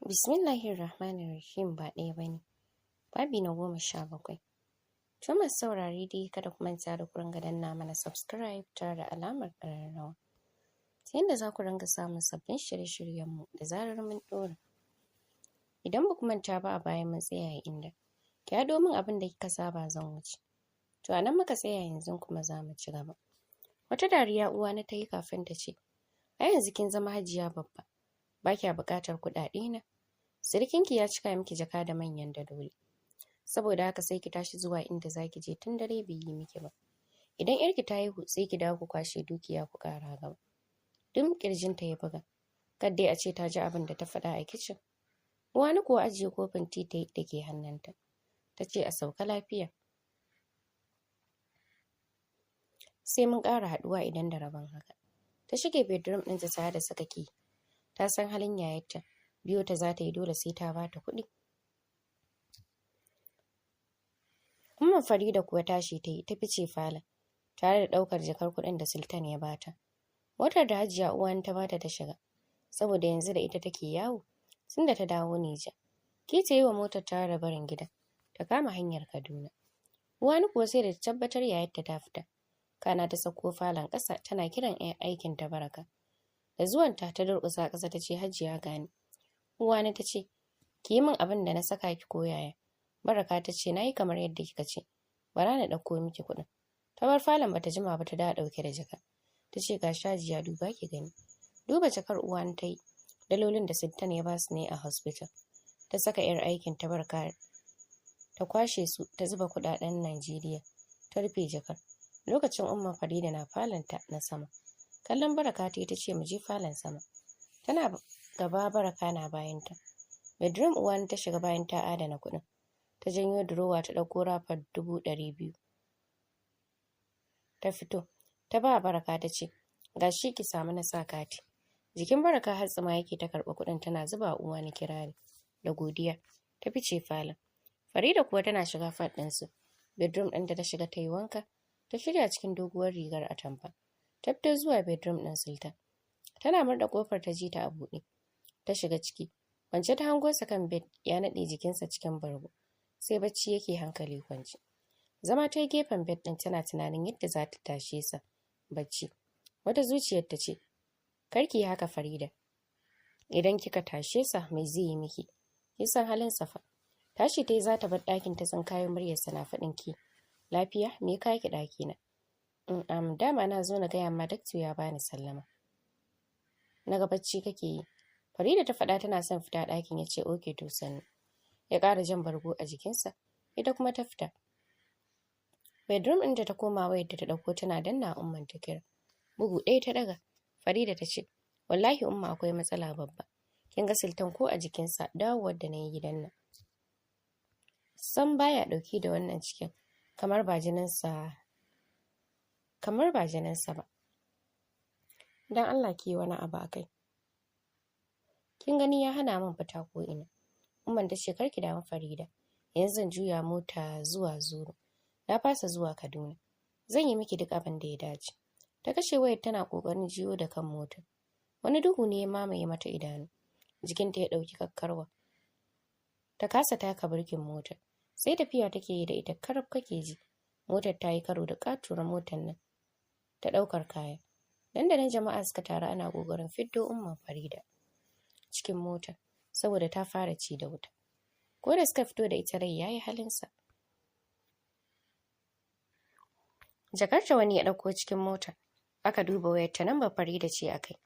Bismillahirrahmanirrahim ba ɗaya ba ne. Babi na 17. To masu saurare dai kada ku manta da ku ringa danna mana subscribe tare da alamar ƙararrawa. Ta yadda za ku ringa samun sabbin shirye-shiryenmu da zarar mun ɗora. Idan ba ku manta ba a baya mun tsaya inda. Ki haɗo min abin da kika saba zan wuce. To a nan muka tsaya yanzu kuma za mu ci gaba. Wata dariya uwa na ta yi kafin ta ce, a yanzu kin zama hajiya babba. Ba kya buƙatar kuɗaɗe na. Sirikinki ya cika miki jaka da manyan daloli. Saboda haka sai ki tashi zuwa inda za ki je tun dare bai yi miki ba. Idan ‘yarki ta haihu sai ki dawo ku kwashe dukiya ku ƙara gaba. Duk ƙirjinta ya buga. Kar dai a ce ta ji abin da ta faɗa a kicin. Uwani kuwa ajiye kofin tea da ke hannunta. Ta ce a sauka lafiya. Sai mun ƙara haɗuwa idan da rabon haka. Ta shige bedroom ɗinta tare da saka ki. Ta san halin yayarta. Biyo ta za ta yi dole sai ta ba ta kuɗi. Umman Farida kuwa tashi ta yi ta fice falon tare da ɗaukar jakar kuɗin da Sultan ya bata. Motar da Hajiya uwan ta bata ta shiga saboda yanzu da ita take yawo tun da ta dawo Nija. Ki ta yi wa motar tare da barin gida ta kama hanyar Kaduna. Uwani kuwa sai da ta tabbatar yayarta ta fita. Kana ta sauko falon ƙasa tana kiran aikin ta Baraka. Da zuwanta ta durƙusa ƙasa ta ce Hajiya gani. Uwani ta ce, ki yi min abin da na saka ki ko yaya. Baraka ta ce, na yi kamar yadda kika ce. Bara na ɗauko miki kuɗin. Ta bar falon bata jima ba ta dawo ɗauke da jaka. Ta ce ga Hajiya duba ki gani. Duba jakar uwani ta yi. Dalolin da Sultan ya basu ne a hospital. Ta saka 'yar aikin ta Baraka ta kwashe su ta zuba kuɗaɗen Najeriya. Ta rufe jakar. Lokacin Umma Farida na falonta na sama. Kallon Baraka ta ce mu je falon sama. Tana gaba Baraka na bayanta. Bedroom uwani ta shiga bayan ta adana kuɗin. Ta janyo durowa ta ɗauko rafar 200,000. Ta fito. Ta ba Baraka ta ce, ga shi ki samu na sa kati. Jikin Baraka har tsima yake ta karɓa kuɗin tana zuba uwani kirari da godiya. Ta fice falon. Farida kuwa tana shiga fat ɗinsu. Bedroom ɗinta ta shiga ta yi wanka. Ta shirya cikin doguwar rigar atamfa. Ta fito zuwa bedroom ɗin Sultan. Tana murɗa ƙofar ta ji ta a buɗe. Ta shiga ciki. Kwance ta hango sa kan bed ya naɗe jikinsa cikin bargo. Sai bacci yake hankali kwance. Zama ta yi gefen bed ɗin tana tunanin yadda za ta tashe sa bacci. Wata zuciyar ta ce, kar ki yi haka Farida. Idan kika tashe sa mai zai yi miki? Kin san halin sa fa. Tashi ta yi za ta bar ɗakin ta tsinkayo muryarsa na faɗin ki. Lafiya me ka ki ɗaki na? Dama na zo na gaya ma dakto ya bani sallama. Na ga bacci kake yi. Farida ta faɗa tana son fita ɗakin ya ce oke to sannu. Ya ƙara jan bargo a jikinsa. Ita kuma ta fita. Bedroom ɗin da ta koma wayar da ta ɗauko tana danna umman ta kira. Bugu ɗaya ta ɗaga. Farida ta ce wallahi umma akwai matsala babba. Kin ga Sultan ko a jikinsa dawowar da na yi gidan nan. Sam baya ɗauki da wannan cikin kamar ba jininsa ba. Dan Allah ki yi wani abu a kai. Kin gani ya hana min fita ko ina. Umman ta ce karki damu Farida. Yanzu zan juya mota zuwa Zuru. Na fasa zuwa Kaduna. Zan yi miki duk abin da ya dace. Ta kashe wayar tana kokarin jiyo da kan motar. Wani duhu ne ya mamaye mata idanu. Jikinta ya ɗauki kakkarwa. Ta kasa taka birkin motar. Sai tafiya take yi da ita karab kake ji. Motar ta yi karo da katuwar motar nan. Ta ɗaukar kaya. Dandanan jama'a suka taru ana kokarin fiddo umman Farida cikin mota saboda ta fara ci da wuta. Ko da suka fito da ita rai yayi halinsa. Jakarta wani ya ɗauko cikin mota. Aka duba wayar ta lambar Farida ce akai.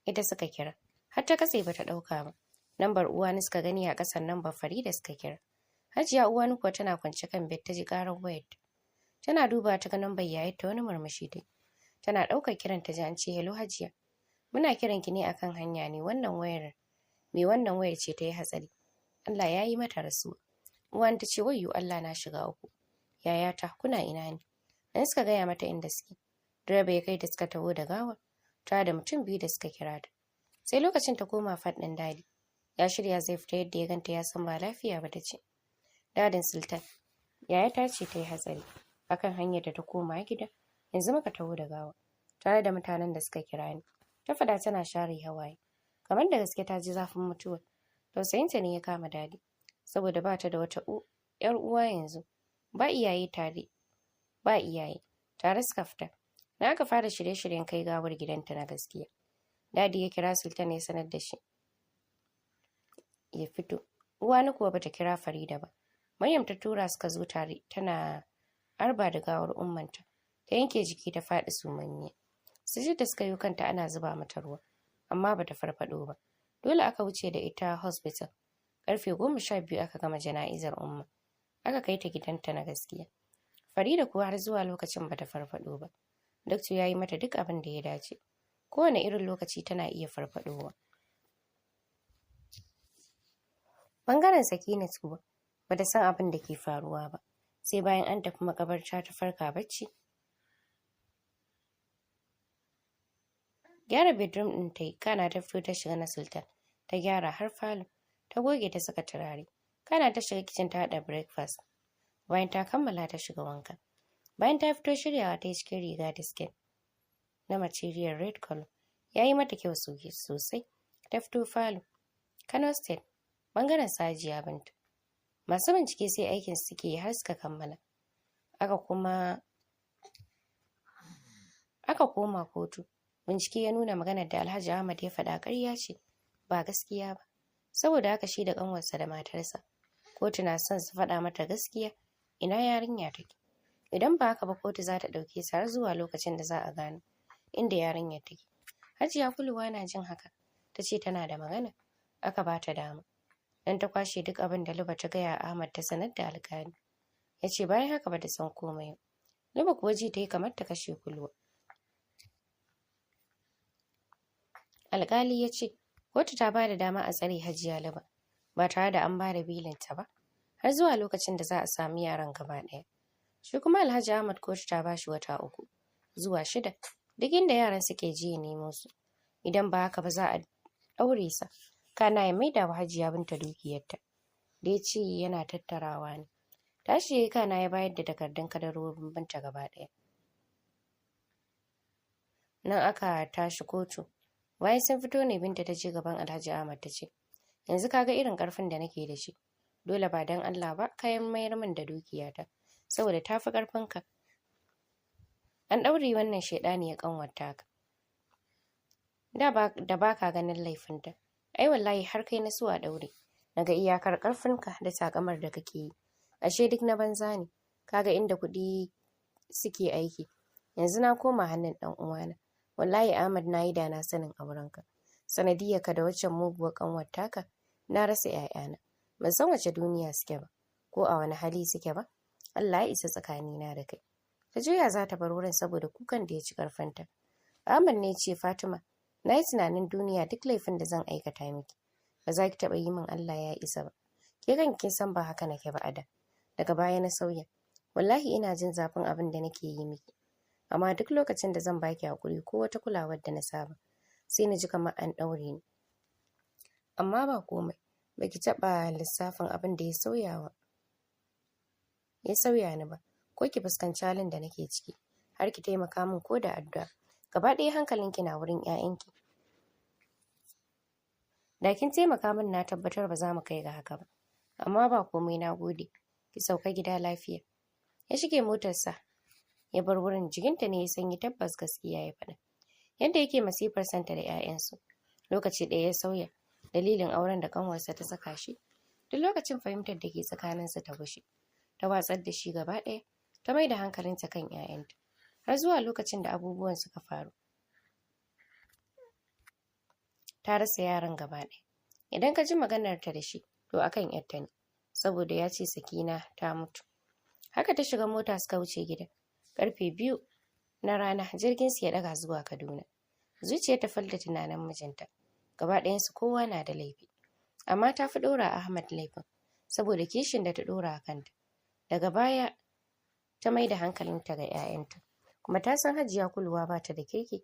Ita suka kira. Har ta katse bata ɗauka ba. Lambar uwani suka gani a ƙasar lambar Farida suka kira. Hajiya uwani kuwa tana kwance kan bed ta ji ƙarar wayar. Tana duba ta ga lambar yayarta wani murmushi dai. Tana ɗaukar kiran ta ji an ce hello Hajiya. Muna kiran ki ne akan hanya ne wannan wayar ce ta yi hatsari. Allah ya yi mata rasuwa. Uwan ta ce wayyo Allah na shiga uku. Yayata kuna ina ne? Dan suka gaya mata inda suke. Direba ya kai da suka taho da gawa. Tare da mutum biyu da suka kira ta. Sai lokacin ta koma faɗin dadi. Ya shirya zai fita yadda ya ganta ya san ba lafiya ba ta ce. Dadin Sultan. Yayata ce ta yi hatsari. Akan hanyar da ta koma gida. Yanzu muka taho da gawa. Tare da mutanen da suka kira ni. Ta faɗa tana share hawaye. Kamar da gaske ta ji zafin mutuwar. Tausayinta ne ya kama Dadi, saboda ba ta da wata ‘yar uwa yanzu, ba iyaye tare suka fita. Na aka fara shirye-shiryen kai gawar gidanta na gaskiya. Dadi ya kira Sultan ya sanar da shi ya fito. Uwani kuwa bata kira Farida ba. Maryam ta tura suka zo tare, tana arba da gawar ummanta. Ta yanke jiki ta faɗi sumammiya. Sujud da suka yi kanta ana zuba mata ruwa, amma bata farfado ba. Dole aka wuce da ita hospital. Karfe 12 aka gama jana'izar umma. Aka kai ta gidanta na gaskiya. Farida kuwa har zuwa lokacin bata farfado ba. Doctor ya yi mata duk abin da ya dace. Kowane irin lokaci tana iya farfadowa. Bangaren Sakinat kuwa bata san abin da ke faruwa ba. Sai bayan an tafi makabarta ta farka bacci. Gyara bedroom ɗin ta yi, kana ta fito ta shiga na Sultan. Ta gyara har falo. Ta goge ta saka turare. Kana ta shiga kicin ta haɗa breakfast. Bayan ta kammala ta shiga wanka. Bayan ta fito shiryawa ta yi cikin riga da skirt na material red color. Ya yi mata kyau sosai. Ta fito falo. Kano State, bangaren Sajiya Binta. Masu bincike sai aikin suke yi har suka kammala. Aka koma kotu. Bincike ya nuna maganar da Alhaji Ahmad ya faɗa ƙarya ce, ba gaskiya ba. Saboda haka shi da ƙanwarsa da matarsa, kotu na son su faɗa mata gaskiya, ina yarinya take. Idan ba haka ba kotu za ta ɗauke su har zuwa lokacin da za a gano inda yarinyar take. Hajiya Kuluwa na jin haka, ta ce tana da magana. Aka ba ta dama. Dan ta kwashe duk abin da Luba ta gaya Ahmad ta sanar da alƙali. Ya ce bayan haka ba ta san komai. Luba kuwa ji ta yi kamar ta kashe Kuluwa. Alƙali ya ce kotu ta ba da dama a tsare Hajiya Luba ba tare da an ba da bilinta ba har zuwa lokacin da za a sami yaran gaba ɗaya. Shi kuma Alhaji Ahmad kotu ta ba shi wata 3 zuwa 6 duk inda yaran suke ji ya nemo su. Idan ba haka ba za a ɗaure sa. Kana ya maida wa Hajiya Binta dukiyarta da ya ce yana tattarawa ne. Tashi ya yi kana ya bayar da takardun kadarorin Binta gaba ɗaya. Nan aka tashi kotu. Bayan sun fito ne Binta ta je gaban Alhaji Ahmad ta ce, yanzu kaga irin ƙarfin da nake da shi. Dole ba don Allah ba kayan mayar min da dukiyata, saboda ta fi ƙarfinka. An ɗaure wannan shaidani ya ƙanwata ka. Da ba ka ganin laifinta. Ai wallahi har kai na so a ɗaure. Naga iyakar ƙarfinka da takamar da kake yi. Ashe duk na banza ne. Kaga inda kuɗi suke aiki. Yanzu na koma hannun ɗan uwana. Wallahi Ahmad na yi da na sanin aurenka. Sanadiyarka da waccan muguwar ƙanwar taka na rasa ‘ya'yana. Ban san wace duniya suke ba, ko a wani hali suke ba. Allah ya isa tsakanina da kai. Ta juya za ta bar wurin saboda kukan da ya ci ƙarfinta. Ahmad ne ce Fatima, na yi tunanin duniya duk laifin da zan aikata miki. Ba za ki taɓa yi min Allah ya isa ba. Ke kan kin san ba haka nake ba a da. Daga baya na sauya. Wallahi ina jin zafin abin da nake yi miki. Amma duk lokacin da zan baki hakuri ko wata kulawar da na saba, sai na ji kamar an ɗaure ni. Amma ba komai, baki taɓa lissafin abin da ya sauya ni ba, ko ki fuskanci halin da nake ciki, har ki taimaka min ko da addu'a. Gaba ɗaya hankalinki na wurin 'ya'yanki. Da kin taimaka min na tabbatar ba za mu kai ga haka ba. Amma ba komai, na gode. Ki sauka gida lafiya. Ya shige motarsa. Ya bar wurin, jikinta ne ya sanyi, tabbas gaskiya ya faɗa. Yadda yake masifar santa da 'ya'yansu. Lokaci ɗaya ya sauya. Dalilin auren da ƙanwarsa ta saka shi. Duk lokacin fahimtar da ke tsakaninsu ta gushe. Ta watsar da shi gaba ɗaya. Ta mai da hankalinta kan 'ya'yanta. Har zuwa lokacin da abubuwan suka faru. Ta rasa yaran gaba ɗaya. Idan ka ji maganarta da shi, to akan 'yarta ne. Saboda ya ce Sakina ta mutu. Haka ta shiga mota suka wuce gida. Karfe 2 na rana jirgin su ya daga zuwa Kaduna. Zuciyar ta falda tunanin mijinta. Gaba ɗayansu kowa na da laifi. Amma ta fi ɗora Ahmad laifin saboda kishin da ta ɗora a kanta. Daga baya ta mai da hankalinta ga 'ya'yanta. Kuma ta san Hajiya Kuluwa ba ta da kirki.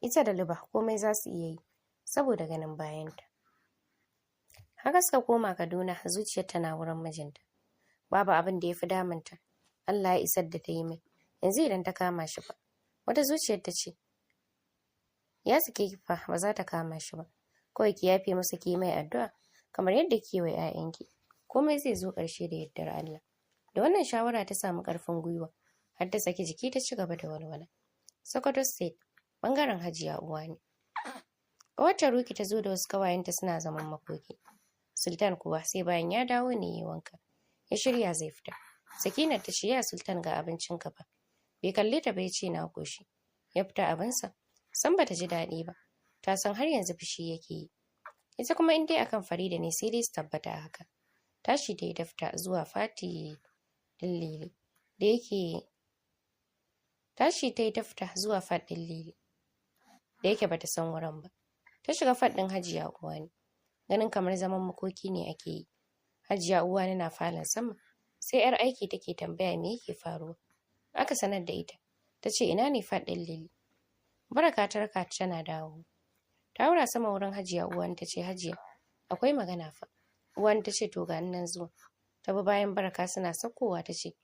Ita da Luba komai za su iya yi saboda ganin bayanta. Haka suka koma Kaduna, zuciyarta na wurin mijinta. Babu abin da ya fi damunta. Allah ya isar da ta yi mai. Yanzu idan ta kama shi ba. Wata zuciyar ta ce, ya sake ki fa ba za ta kama shi ba. kawai ki yafe masa ki mai addu'a kamar yadda kike wa 'ya'yanki. Komai zai zo ƙarshe da yardar Allah. Da wannan shawara ta samu ƙarfin gwiwa har ta saki jiki ta ci gaba da walwala. Sokoto State, bangaren Hajiya Uwani. Ƙawarta Ruki ta zo da wasu ƙawayenta suna zaman makoki. Sultan kuwa sai bayan ya dawo ne ya wanka. Ya shirya zai fita. Sakinat ta ce ya Sultan ga abincin ka fa. Bai kalle ta ba ya ce na koshi. Ya fita abinsa. San bata ji daɗi ba. Ta san har yanzu fushi yake yi. Ita kuma in dai akan Farida ne sai dai su tabbata haka. Tashi ta yi ta fita zuwa fati ɗin Lili. Da yake tashi ta yi ta fita zuwa faɗin Lili. Da yake bata san wurin ba. Ta shiga faɗin Hajiya Uwani. Ganin kamar zaman makoki ne ake yi. Hajiya Uwani na falon sama. Sai 'yar aiki take tambaya me yake faruwa. Aka sanar da ita. Ta ce ina ne faɗin Lili. Baraka ta raka tana dawo. Ta haura sama wurin Hajiya Uwani ta ce Hajiya akwai magana fa. Uwani ta ce to ga nan zuwa. Ta bi bayan Baraka suna saukowa ta ce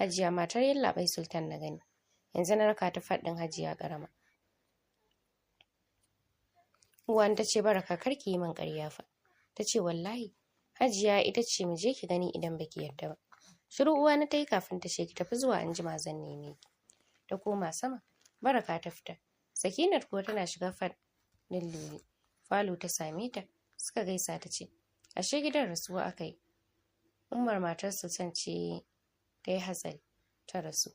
Hajiya matar Yallaɓai Sultan na gani. Yanzu na raka ta faɗin Hajiya ƙarama. Uwani ta ce Baraka kar ki yi min ƙarya fa. Ta ce wallahi Hajiya ita ce mu je ki gani idan baki yarda ba. Shiru Uwani ta yi kafin ta ce ki tafi zuwa anjima zan neme ki. Ta koma sama. Baraka ta fita. Sakinat kuwa tana shiga faɗin Lili. Falo ta same ta. Suka gaisa ta ce ashe gidan rasuwa aka yi. Ummar matar Sultan ce ta yi hatsari ta rasu.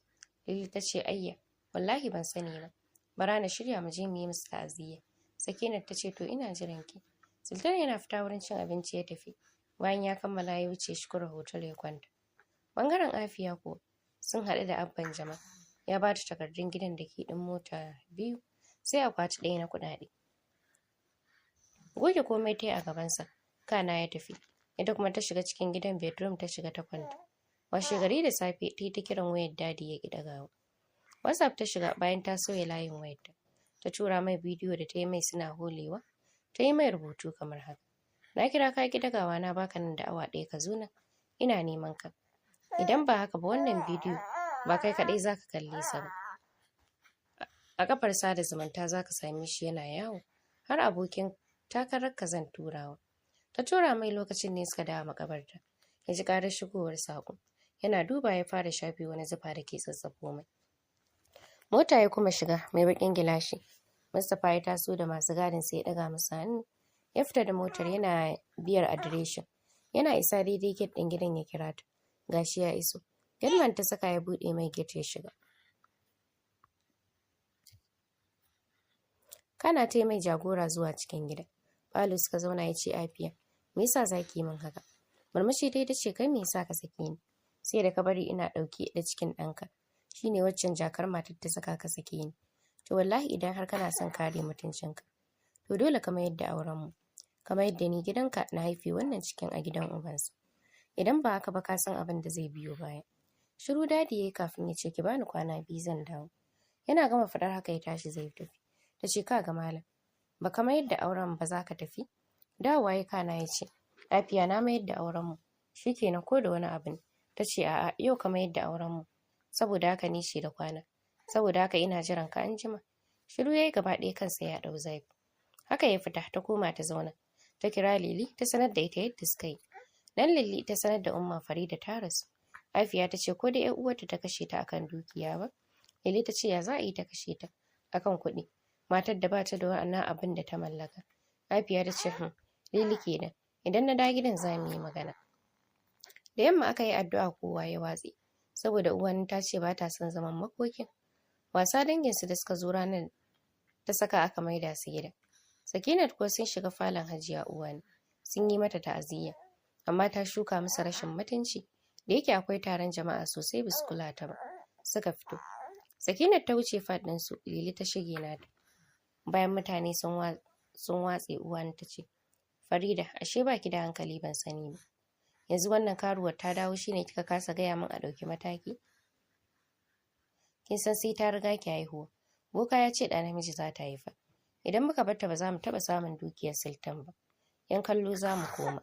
Lili ta ce ayya wallahi ban sani ba. Bara na shirya mu je mu yi musu ta'aziyya. Sakinat ta ce to ina jiran ki. Sultan yana fita wurin cin abinci ya tafi. Bayan ya kammala ya wuce Shukura hotel ya kwanta. Bangaren Afiya kuwa sun haɗu da Abban Jama. Ya ba ta takardun gidan da ke ɗin mota 2 sai akwati 1 na kuɗaɗe. Goge komai ta yi a gabansa. Kana ya tafi. Ita kuma ta shiga cikin gidan bedroom ta shiga ta kwanta. Washe gari da safe ta yi ta kiran wayar dadi ya ƙi ɗagawa. WhatsApp ta shiga bayan ta sauya layin wayarta. Ta tura mai bidiyo da ta yi mai suna holewa. Ta yi mai rubutu kamar haka. Na kira ka ƙi ɗagawa na baka nan da awa 1 ka zo nan. Ina neman ka. Idan ba haka ba wannan bidiyo ba kai kaɗai za ka kalle sa ba. A kafar sada zumunta za ka same shi yana yawo. Har abokin takararka zan turawa. Ta tura mai lokacin ne suka dawo makabarta. Ya ji ƙarar shigowar saƙo. Yana duba ya fara shafe wani zufa da ke tsatsafo mai. Mota ya kuma shiga mai baƙin gilashi. Mustapha ya taso da masu gadin sai ya ɗaga masa hannu. Ya fita da motar yana biyar adireshin. Yana isa daidai gate ɗin gidan ya kira ta. Gashi ya iso. Yalman ta saka ya buɗe mai gate ya shiga. Kana ta mai jagora zuwa cikin gida. Falo suka zauna ya ce Afiya, me yasa zaki yi min haka? Murmushi dai ta ce kai me yasa ka sake ni? Sai da ka bari ina ɗauke da cikin ɗanka. Shine waccan jakar matar ta saka ka sake ni. To wallahi idan har kana son kare mutuncinka, to dole ka mayar da auren mu. Ka mayar da ni gidanka na haife wannan cikin a gidan ubansa. Idan ba haka ba ka san abin da zai biyo baya. Shiru dadi yayi kafin ya ce ki bani kwana 2 zan dawo. Yana gama faɗar haka ya tashi zai tafi. Ta ce ka ga malam. Ba ka mayar da auren ba za ka tafi? Dawowa ya kana ya ce Afiya na mayar da auren mu. Shikenan ko da wani abu ne. Ta ce a'a yau ka mayar da auren mu. Saboda haka ni ce da kwana. Saboda haka ina jiran ka anjima. Shiru yayi gaba ɗaya kansa ya ɗau zafi. Haka ya fita ta koma ta zauna. Ta kira Lili ta sanar da ita yadda suka yi. Dan Lili ta sanar da Umma Farida ta rasu. Afiya ta ce ko da ƴar uwarta ta kashe ta akan dukiya ba. Lili ta ce ya za a yi ta kashe ta akan kuɗi. Matar da ba ta da wannan abin da ta mallaka. Afiya ta ce Lili kenan. Idan na dawo gidan za mu yi magana. Da yamma aka yi addu'a kowa ya watse. Saboda uwan ta ce ba ta son zaman makokin. Wasa danginsu da suka zo ranar ta saka aka maida su gida. Sakinat kuwa sun shiga falon Hajiya Uwani. Sun yi mata ta'aziyya. Amma ta shuka masa rashin mutunci. Da yake akwai taron jama'a sosai bisu kula ta ba. Suka fito. Sakinat ta wuce faɗin su. Lili ta shige nata. Bayan mutane sun watse Uwani ta ce Farida ashe baki da hankali ban sani ba. Yanzu wannan karuwar ta dawo shine kika kasa gaya min a ɗauki mataki? Kin san sai ta riga ki haihuwa. Boka ya ce ɗa namiji za ta haifa. Idan muka barta ba za mu taɓa samun dukiyar Sultan ba. Yan kallo za mu koma.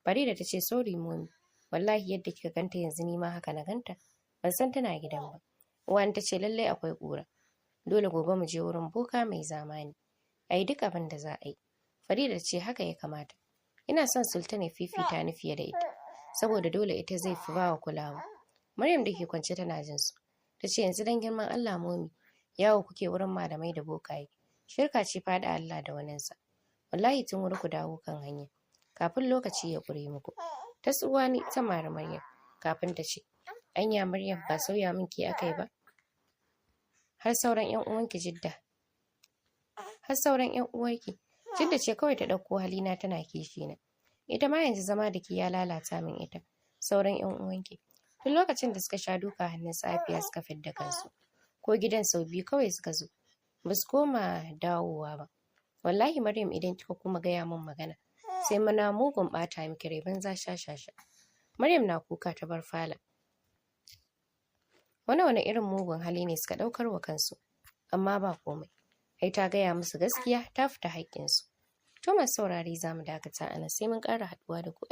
Farida ta ce sorry mommy. Wallahi yadda kika ganta yanzu ni ma haka na ganta. Ban san tana gidan ba. Uwani ta ce lallai akwai ƙura. Dole gobe mu je wurin boka mai zamani. A yi duk abin da za a yi. Farida ce haka ya kamata. Ina son Sultan ya fifita ni fiye da ita, saboda dole ita zai fi bawa kulawa. Maryam da ke kwance tana jin su. Ta ce yanzu dan girman Allah momi, yawo kuke wurin malamai da bokaye. Shirka ce fa da Allah da waninsa. Wallahi tun wuri ku dawo kan hanya, kafin lokaci ya ƙure muku. Ta tsuwani ta mari Maryam, kafin ta ce, anya Maryam ba sauya min ke akai ba? Har sauran ƴan uwanki Jidda ce kawai ta ɗauko halina tana kishi na. Ita ma yanzu zama da ke ya lalata min ita. Sauran ƴan uwanki. Tun lokacin da suka sha duka hannun Safiya suka fidda kansu. Ko gidan sau biyu kawai suka zo. Ba su koma dawowa ba. Wallahi Maryam idan kika kuma gaya min magana, sai muna mugun ɓata miki rai banza shashasha. Maryam na kuka ta bar falon. Wani irin mugun hali ne suka ɗaukar wa kansu. Amma ba komai. Ai ta gaya musu gaskiya ta fita haƙƙinsu. To masu saurare za mu dakata a nan sai mun ƙara haɗuwa da ku.